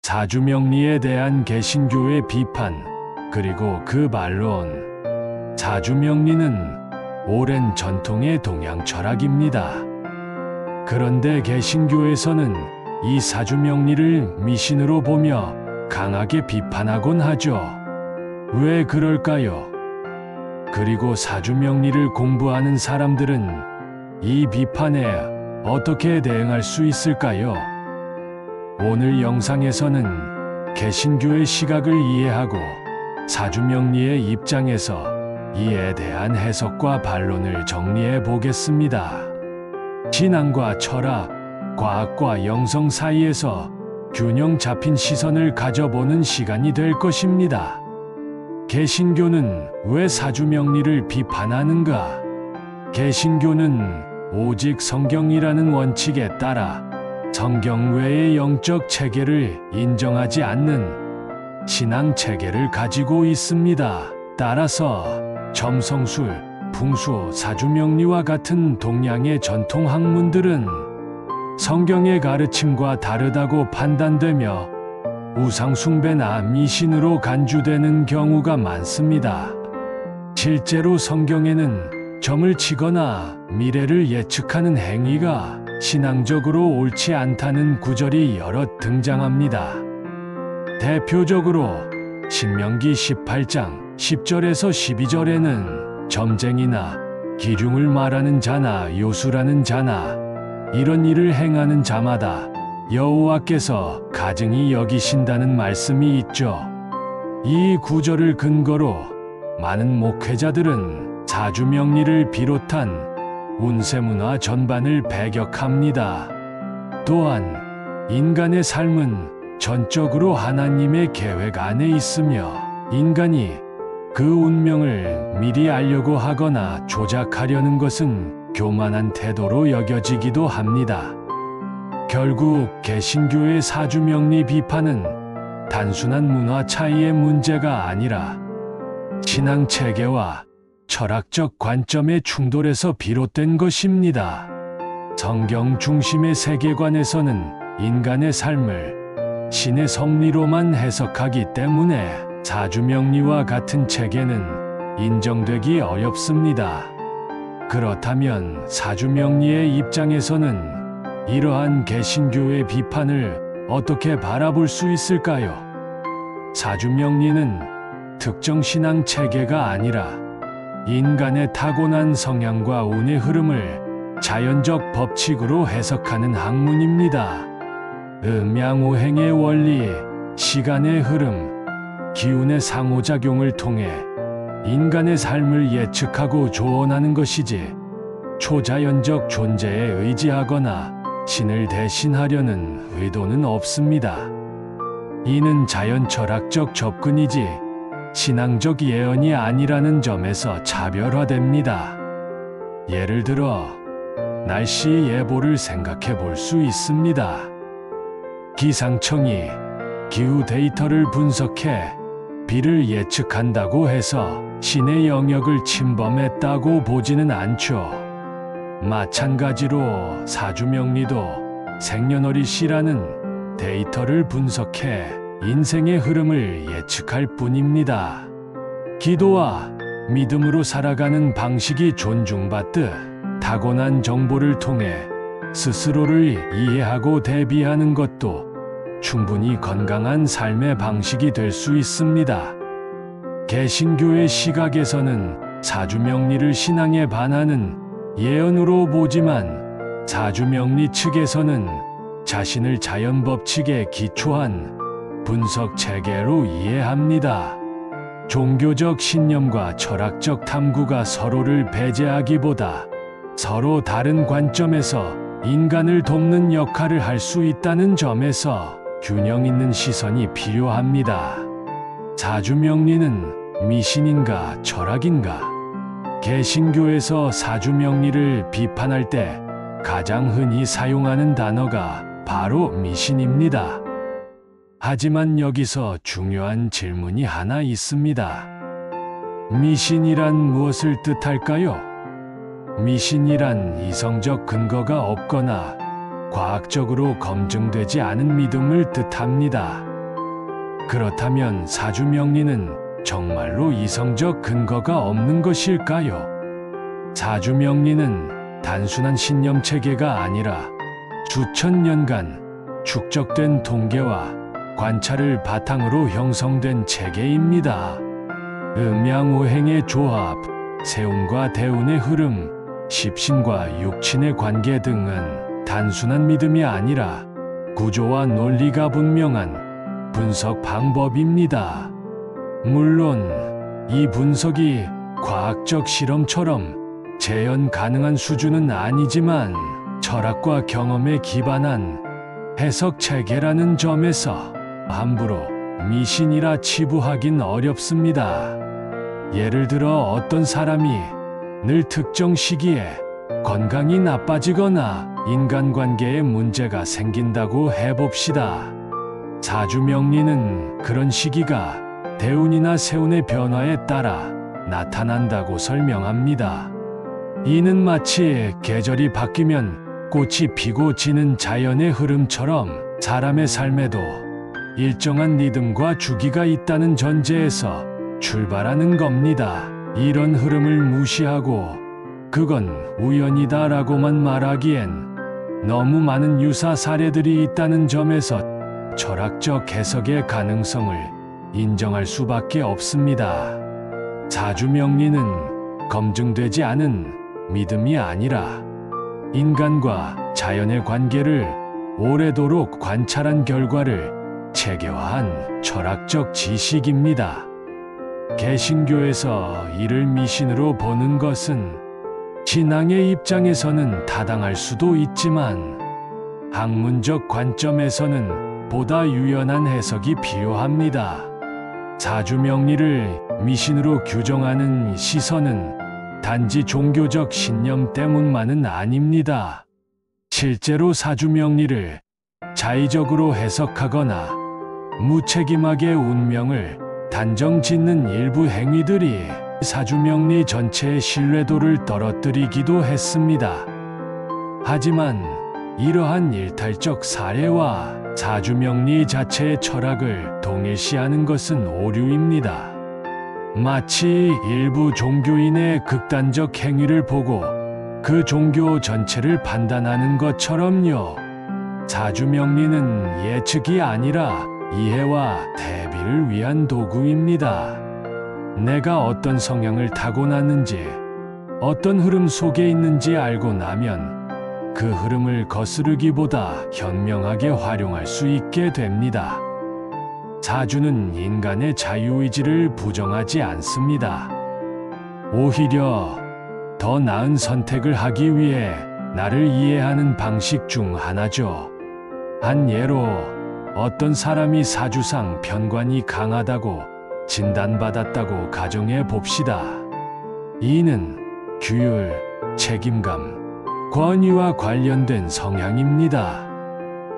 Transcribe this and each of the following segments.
사주명리에 대한 개신교의 비판, 그리고 그 반론. 사주명리는 오랜 전통의 동양 철학입니다. 그런데 개신교에서는 이 사주명리를 미신으로 보며 강하게 비판하곤 하죠. 왜 그럴까요? 그리고 사주명리를 공부하는 사람들은 이 비판에 어떻게 대응할 수 있을까요? 오늘 영상에서는 개신교의 시각을 이해하고 사주명리의 입장에서 이에 대한 해석과 반론을 정리해 보겠습니다. 신앙과 철학, 과학과 영성 사이에서 균형 잡힌 시선을 가져보는 시간이 될 것입니다. 개신교는 왜 사주명리를 비판하는가? 개신교는 오직 성경이라는 원칙에 따라 성경 외의 영적 체계를 인정하지 않는 신앙 체계를 가지고 있습니다. 따라서 점성술, 풍수, 사주명리와 같은 동양의 전통 학문들은 성경의 가르침과 다르다고 판단되며 우상숭배나 미신으로 간주되는 경우가 많습니다. 실제로 성경에는 점을 치거나 미래를 예측하는 행위가 신앙적으로 옳지 않다는 구절이 여럿 등장합니다. 대표적으로 신명기 18장 10절에서 12절에는 점쟁이나 기륭을 말하는 자나 요술하는 자나 이런 일을 행하는 자마다 여호와께서 가증히 여기신다는 말씀이 있죠. 이 구절을 근거로 많은 목회자들은 사주명리를 비롯한 운세문화 전반을 배격합니다. 또한 인간의 삶은 전적으로 하나님의 계획 안에 있으며 인간이 그 운명을 미리 알려고 하거나 조작하려는 것은 교만한 태도로 여겨지기도 합니다. 결국 개신교의 사주명리 비판은 단순한 문화 차이의 문제가 아니라 신앙 체계와 철학적 관점의 충돌에서 비롯된 것입니다. 성경 중심의 세계관에서는 인간의 삶을 신의 섭리로만 해석하기 때문에 사주명리와 같은 체계는 인정되기 어렵습니다. 그렇다면 사주명리의 입장에서는 이러한 개신교의 비판을 어떻게 바라볼 수 있을까요? 사주명리는 특정 신앙 체계가 아니라 인간의 타고난 성향과 운의 흐름을 자연적 법칙으로 해석하는 학문입니다. 음양오행의 원리, 시간의 흐름, 기운의 상호작용을 통해 인간의 삶을 예측하고 조언하는 것이지 초자연적 존재에 의지하거나 신을 대신하려는 의도는 없습니다. 이는 자연철학적 접근이지 신앙적 예언이 아니라는 점에서 차별화됩니다. 예를 들어 날씨 예보를 생각해 볼 수 있습니다. 기상청이 기후 데이터를 분석해 비를 예측한다고 해서 신의 영역을 침범했다고 보지는 않죠. 마찬가지로 사주명리도 생년월일시라는 데이터를 분석해 인생의 흐름을 예측할 뿐입니다. 기도와 믿음으로 살아가는 방식이 존중받듯 타고난 정보를 통해 스스로를 이해하고 대비하는 것도 충분히 건강한 삶의 방식이 될 수 있습니다. 개신교의 시각에서는 사주명리를 신앙에 반하는 예언으로 보지만 사주명리 측에서는 자신을 자연법칙에 기초한 분석 체계로 이해합니다. 종교적 신념과 철학적 탐구가 서로를 배제하기보다 서로 다른 관점에서 인간을 돕는 역할을 할 수 있다는 점에서 균형 있는 시선이 필요합니다. 사주명리는 미신인가 철학인가? 개신교에서 사주명리를 비판할 때 가장 흔히 사용하는 단어가 바로 미신입니다. 하지만 여기서 중요한 질문이 하나 있습니다. 미신이란 무엇을 뜻할까요? 미신이란 이성적 근거가 없거나 과학적으로 검증되지 않은 믿음을 뜻합니다. 그렇다면 사주명리는 정말로 이성적 근거가 없는 것일까요? 사주명리는 단순한 신념체계가 아니라 수천 년간 축적된 통계와 관찰을 바탕으로 형성된 체계입니다. 음양오행의 조합, 세운과 대운의 흐름, 십신과 육친의 관계 등은 단순한 믿음이 아니라 구조와 논리가 분명한 분석 방법입니다. 물론 이 분석이 과학적 실험처럼 재현 가능한 수준은 아니지만 철학과 경험에 기반한 해석 체계라는 점에서 함부로 미신이라 치부하긴 어렵습니다. 예를 들어 어떤 사람이 늘 특정 시기에 건강이 나빠지거나 인간관계에 문제가 생긴다고 해봅시다. 사주명리는 그런 시기가 대운이나 세운의 변화에 따라 나타난다고 설명합니다. 이는 마치 계절이 바뀌면 꽃이 피고 지는 자연의 흐름처럼 사람의 삶에도 일정한 리듬과 주기가 있다는 전제에서 출발하는 겁니다. 이런 흐름을 무시하고 그건 우연이다라고만 말하기엔 너무 많은 유사 사례들이 있다는 점에서 철학적 해석의 가능성을 인정할 수밖에 없습니다. 사주명리는 검증되지 않은 믿음이 아니라 인간과 자연의 관계를 오래도록 관찰한 결과를 체계화한 철학적 지식입니다. 개신교에서 이를 미신으로 보는 것은 신앙의 입장에서는 타당할 수도 있지만 학문적 관점에서는 보다 유연한 해석이 필요합니다. 사주명리를 미신으로 규정하는 시선은 단지 종교적 신념 때문만은 아닙니다. 실제로 사주명리를 자의적으로 해석하거나 무책임하게 운명을 단정 짓는 일부 행위들이 사주명리 전체의 신뢰도를 떨어뜨리기도 했습니다. 하지만 이러한 일탈적 사례와 사주명리 자체의 철학을 동일시하는 것은 오류입니다. 마치 일부 종교인의 극단적 행위를 보고 그 종교 전체를 판단하는 것처럼요. 사주명리는 예측이 아니라 이해와 대비를 위한 도구입니다. 내가 어떤 성향을 타고났는지, 어떤 흐름 속에 있는지 알고 나면 그 흐름을 거스르기보다 현명하게 활용할 수 있게 됩니다. 사주는 인간의 자유의지를 부정하지 않습니다. 오히려 더 나은 선택을 하기 위해 나를 이해하는 방식 중 하나죠. 한 예로 어떤 사람이 사주상 편관이 강하다고 진단받았다고 가정해 봅시다. 이는 규율, 책임감, 권위와 관련된 성향입니다.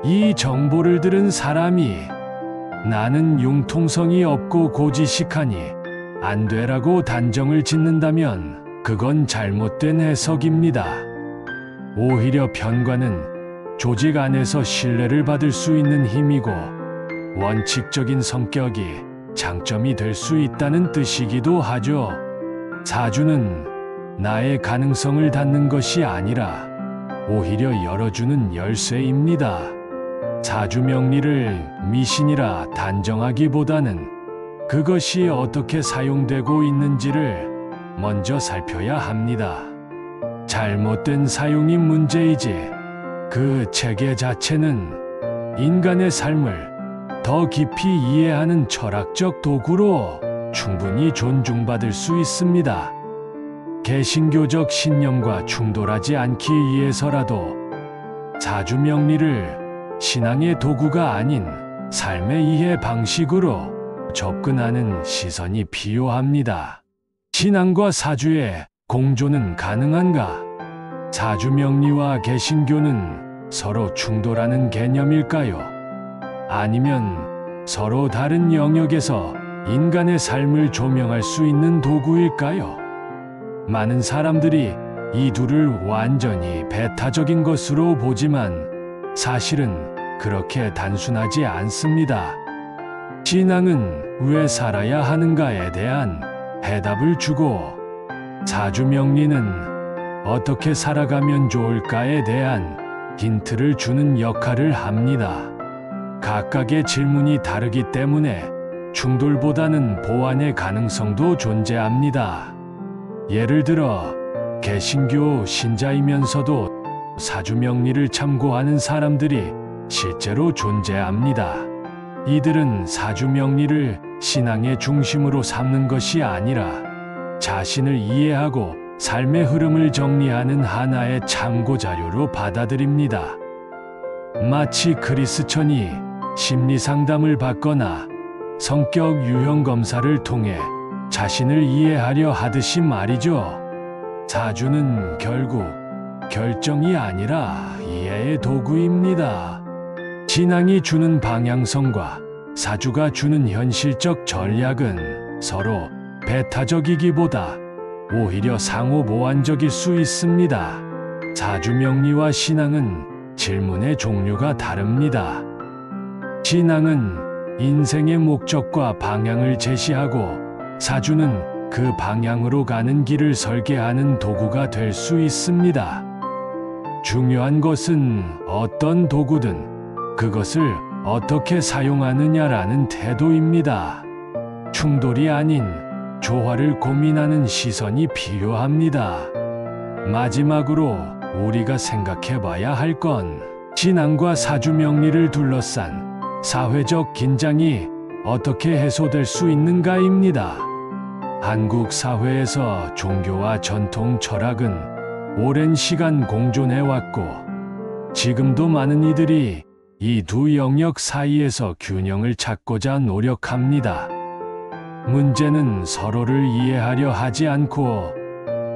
이 정보를 들은 사람이 나는 융통성이 없고 고지식하니 안 되라고 단정을 짓는다면 그건 잘못된 해석입니다. 오히려 편관은 조직 안에서 신뢰를 받을 수 있는 힘이고 원칙적인 성격이 장점이 될 수 있다는 뜻이기도 하죠. 사주는 나의 가능성을 닫는 것이 아니라 오히려 열어주는 열쇠입니다. 사주명리를 미신이라 단정하기보다는 그것이 어떻게 사용되고 있는지를 먼저 살펴야 합니다. 잘못된 사용이 문제이지 그 체계 자체는 인간의 삶을 더 깊이 이해하는 철학적 도구로 충분히 존중받을 수 있습니다. 개신교적 신념과 충돌하지 않기 위해서라도 사주명리를 신앙의 도구가 아닌 삶의 이해 방식으로 접근하는 시선이 필요합니다. 신앙과 사주의 공존은 가능한가? 사주명리와 개신교는 서로 충돌하는 개념일까요? 아니면 서로 다른 영역에서 인간의 삶을 조명할 수 있는 도구일까요? 많은 사람들이 이 둘을 완전히 배타적인 것으로 보지만 사실은 그렇게 단순하지 않습니다. 신앙은 왜 살아야 하는가에 대한 해답을 주고, 사주명리는 어떻게 살아가면 좋을까에 대한 힌트를 주는 역할을 합니다. 각각의 질문이 다르기 때문에 충돌보다는 보완의 가능성도 존재합니다. 예를 들어 개신교 신자이면서도 사주명리를 참고하는 사람들이 실제로 존재합니다. 이들은 사주명리를 신앙의 중심으로 삼는 것이 아니라 자신을 이해하고 삶의 흐름을 정리하는 하나의 참고자료로 받아들입니다. 마치 크리스천이 심리상담을 받거나 성격 유형 검사를 통해 자신을 이해하려 하듯이 말이죠. 사주는 결국 결정이 아니라 이해의 도구입니다. 신앙이 주는 방향성과 사주가 주는 현실적 전략은 서로 배타적이기보다 오히려 상호 보완적일 수 있습니다. 사주명리와 신앙은 질문의 종류가 다릅니다. 신앙은 인생의 목적과 방향을 제시하고, 사주는 그 방향으로 가는 길을 설계하는 도구가 될 수 있습니다. 중요한 것은 어떤 도구든 그것을 어떻게 사용하느냐라는 태도입니다. 충돌이 아닌 조화를 고민하는 시선이 필요합니다. 마지막으로 우리가 생각해봐야 할 건 신앙과 사주명리를 둘러싼 사회적 긴장이 어떻게 해소될 수 있는가입니다. 한국 사회에서 종교와 전통 철학은 오랜 시간 공존해왔고, 지금도 많은 이들이 이 두 영역 사이에서 균형을 찾고자 노력합니다. 문제는 서로를 이해하려 하지 않고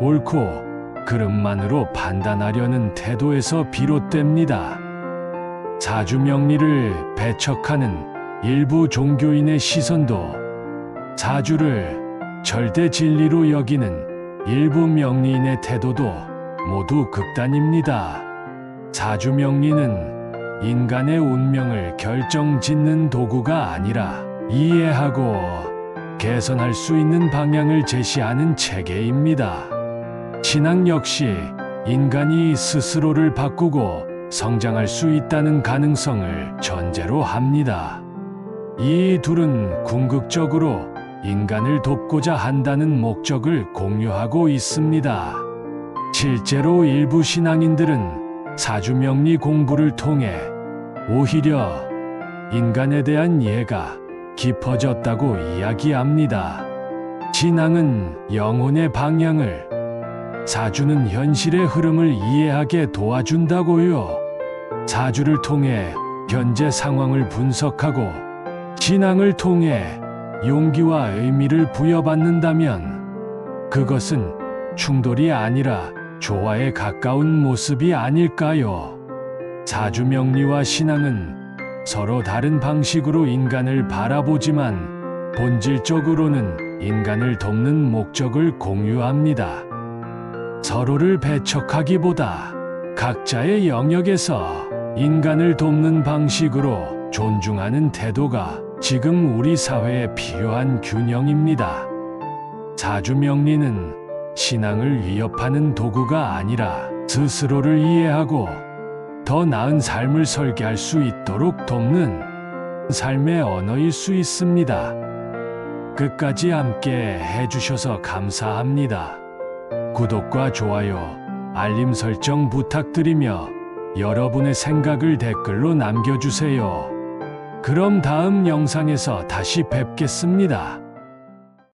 옳고 그름만으로 판단하려는 태도에서 비롯됩니다. 사주명리를 배척하는 일부 종교인의 시선도, 사주를 절대 진리로 여기는 일부 명리인의 태도도 모두 극단입니다. 사주명리는 인간의 운명을 결정짓는 도구가 아니라 이해하고 개선할 수 있는 방향을 제시하는 체계입니다. 신앙 역시 인간이 스스로를 바꾸고 성장할 수 있다는 가능성을 전제로 합니다. 이 둘은 궁극적으로 인간을 돕고자 한다는 목적을 공유하고 있습니다. 실제로 일부 신앙인들은 사주명리 공부를 통해 오히려 인간에 대한 이해가 깊어졌다고 이야기합니다. 신앙은 영혼의 방향을, 사주는 현실의 흐름을 이해하게 도와준다고요. 사주를 통해 현재 상황을 분석하고, 신앙을 통해 용기와 의미를 부여받는다면 그것은 충돌이 아니라 조화에 가까운 모습이 아닐까요? 사주명리와 신앙은 서로 다른 방식으로 인간을 바라보지만 본질적으로는 인간을 돕는 목적을 공유합니다. 서로를 배척하기보다 각자의 영역에서 인간을 돕는 방식으로 존중하는 태도가 지금 우리 사회에 필요한 균형입니다. 사주명리는 신앙을 위협하는 도구가 아니라 스스로를 이해하고 더 나은 삶을 설계할 수 있도록 돕는 삶의 언어일 수 있습니다. 끝까지 함께 해주셔서 감사합니다. 구독과 좋아요, 알림 설정 부탁드리며 여러분의 생각을 댓글로 남겨주세요. 그럼 다음 영상에서 다시 뵙겠습니다.